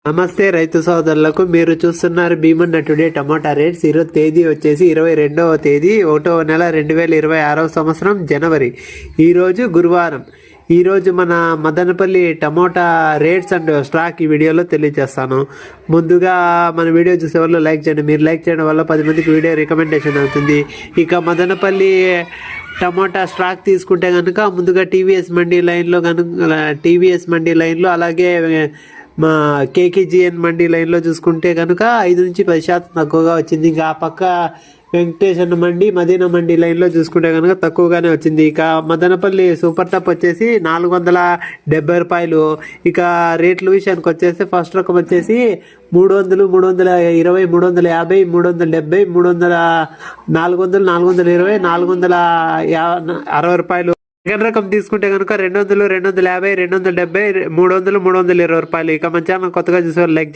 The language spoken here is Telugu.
నమస్తే రైతు సోదరులకు, మీరు చూస్తున్నారు భీమన్న టుడే టమాటా రేట్స్. ఈరోజు తేదీ వచ్చేసి 22వ తేదీ 1వ నెల 2026 సంవత్సరం జనవరి. ఈరోజు గురువారం. ఈరోజు మన Madanapalle tomato rates and stock ఈ వీడియోలో తెలియజేస్తాను. ముందుగా మన వీడియో చూసే వాళ్ళు లైక్ చేయండి. మీరు లైక్ చేయడం వల్ల 10 మందికి వీడియో రికమెండేషన్ అవుతుంది. ఇక మదనపల్లి టమోటా స్టాక్ తీసుకుంటే కనుక ముందుగా టీవీఎస్ మండీ లైన్లో అలాగే మా కేకేజీఎన్ మండీ లైన్లో చూసుకుంటే కనుక 5 నుంచి 10% తక్కువగా వచ్చింది. ఇంకా ఆ పక్క వెంకటేశ్వర మండి మదీనా మండీ లైన్లో చూసుకుంటే కనుక తక్కువగానే వచ్చింది. ఇక మదనపల్లి సూపర్ టాప్ వచ్చేసి 470 రూపాయలు. ఇక రేట్ల విషయానికి వచ్చేసి ఫస్ట్ రకం వచ్చేసి 300, 320, 350, 370, 400, 420, 460 రూపాయలు. సెకండ్ రకం తీసుకుంటే కనుక 200, 250, 270, 300, 320 రూపాయలు. ఇక మన ఛానల్ కొత్తగా చూసేవాళ్ళు లైక్